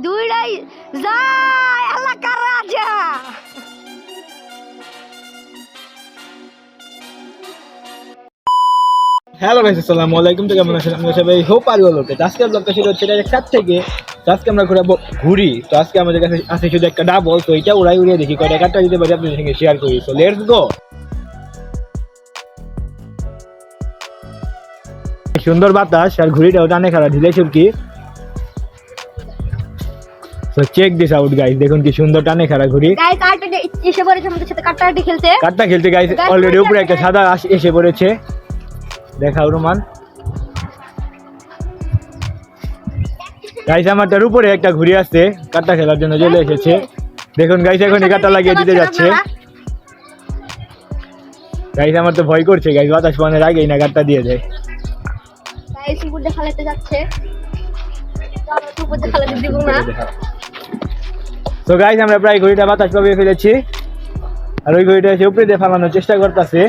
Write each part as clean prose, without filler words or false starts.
দুইটাই যায় এলাকার রাজা। হ্যালো গাইস, আসসালামু আলাইকুম। তো কেমন আছেন আপনারা সবাই? Hope are well. ওকে, আজকের ব্লগটা শুরু হচ্ছে ডাইরেক্ট সাত থেকে। তো আজকে আমরা ঘুরি। তো আজকে আমাদের কাছে আছে শুধু একটা ডাবল। তো এটা উড়িয়ে দেখি কয়টা কাটটা দিতে পারি আপনাদের সঙ্গে শেয়ার করি। So let's go. সুন্দর বাতাস আর ঘুড়িটাও টানে খারাপ ঢিলে চুরকি। So check this out guys, দেখুন কি সুন্দর টানে খারাপ ঘুড়ি। গাইস কাটটা এসে পড়েছে আমাদের সাথে কাট্টাকাটি খেলতে। কাটটা খেলতে গাইস অলরেডি উপরে একটা সাদা এসে পড়েছে। দেখাও রোমান গাইস, আমার তার উপরে একটা ঘুড়ি আছে কাটটা খেলার জন্য চলে এসেছে। দেখুন গাইস, এখন এই কাটটা লাগিয়ে দিতে যাচ্ছে। গাইস আমার তো ভয় করছে গাইস, বাতাস পানের আগেই না কাটটা দিয়ে দেয়। গাইস উপর দিয়ে খেলাতে যাচ্ছে। চলো উপর দিয়ে খেলাতে দিব না। তো গাইস আমরা প্রায় ঘুড়িটা বাতাস পাবিয়ে ফেলেছি, আর ওই ঘুড়িটা এসে উপরে দিয়ে ফালানোর চেষ্টা করতেছে।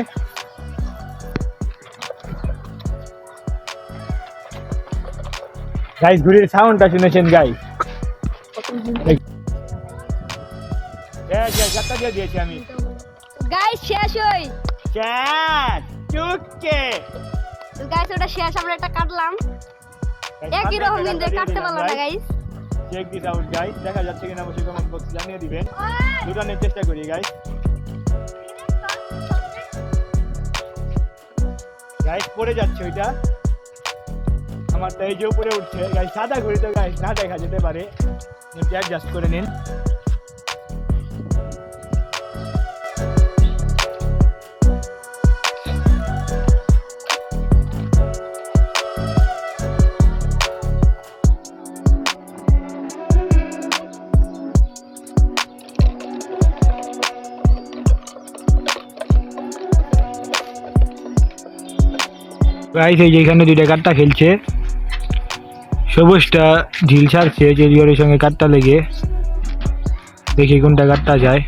গাইস ঘুড়ির সাউন্ডটা শুনেছেন গাইস? কাটটা দিয়ে দিয়েছি আমি। গাইস শেষ হই। চ্যাট চুপকে। তো গাইস ওটা শেষ, আমরা একটা কাটলাম। একই রকম কিন্তু কাটতে পারলাম না guys. Check this out guys, দেখা যাচ্ছে কিনা অবশ্যই কমেন্ট বক্সে জানিয়ে দিবেন। দুটানের চেষ্টা করি গাইস। গাইস পড়ে যাচ্ছে ওইটা, আমারটা এই যে উপরে উঠছে গাইস। সাদা ঘড়ি তো গাইস না দেখা যেতে পারে, একটু অ্যাডজাস্ট করে নিন। গাইস এই যে এখানে দুইটা কাটটা খেলছে, সবুজটা ঢিল ছাড়ছে জেলিওরের সঙ্গে কাটটা লেগে। দেখি কোনটা কাটটা যায়।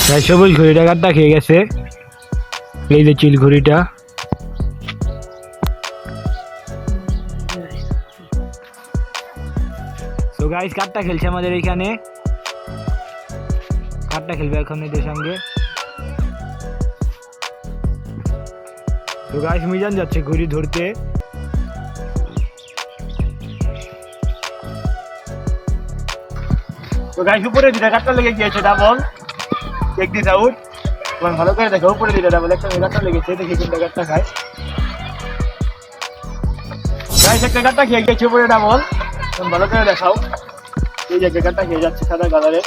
গাইস সবুজ ঘড়িটা কাটটা খেয়ে গেছে, এই যে চিল ঘড়িটা। তো গাইস কাটটা খেলছে আমাদের এখানে, কাটটা খেলবে এখন এদের সঙ্গে। তো গাইস মিজান যাচ্ছে ঘুড়ি ধরতে। তো গাইস উপরে দুটা কাটটা লেগে গিয়েছে ডাবল। চেক দিস আউট, তোমার ভালো করে দেখো উপরে দুটা ডাবল একটা কাটটা লেগেছে। দেখি কোনটা কাটটা খায়। গাইস একটা কাটটা খেয়ে গেছে উপরে ডাবল, তুমি ভালো করে দেখাও। এই যে কাটটা খেয়ে যাচ্ছে সাদা কালারের।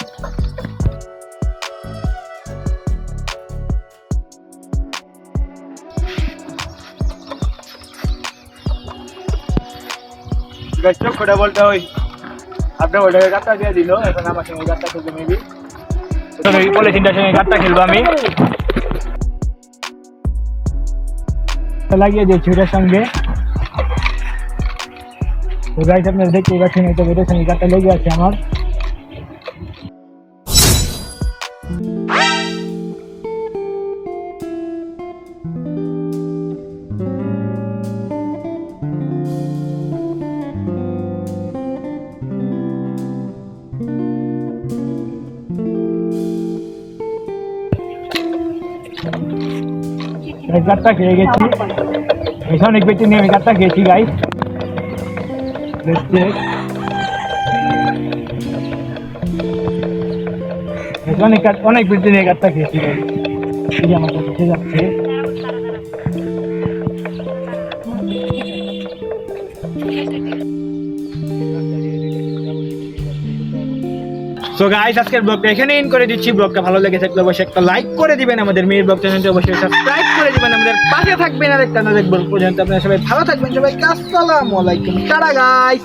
চোখটা বলতে ওই আপনার ওটাকে কাটটা দিয়ে দিল, এখন আমার সঙ্গে কাটটা খেলবে মেবি। পলিথিনটার সঙ্গে কাটটা খেলবো আমি, লাগিয়ে দিয়েছি ওটার সঙ্গে। তো গাইস আপনারা দেখতেই পাচ্ছেন এটা ওটার সঙ্গে কাটটা লেগে আছে আমার। কাটটা খেয়ে গেছি, অনেক বেশি নিয়ে আমি কাটটা খেয়েছি গাইস। অনেক বেশি নিয়ে কাটটা খেয়েছি গাইস। এই যে আমার কাছে যাচ্ছে। সো গাইস আজকের ব্লগটা এখানে এন্ড করে দিচ্ছি। ব্লগটা ভালো লেগে থাকলে অবশ্যই একটা লাইক করে দিবেন, আমাদের মেয়ের ব্লগ চ্যানেলটা অবশ্যই সাবস্ক্রাইব করে দিবেন, আমাদের পাশে থাকবেন। আর একটা নতুন ব্লগ পর্যন্ত আপনারা সবাই ভালো থাকবেন। সবাইকে আসসালামু আলাইকুম, টাটা গাইস।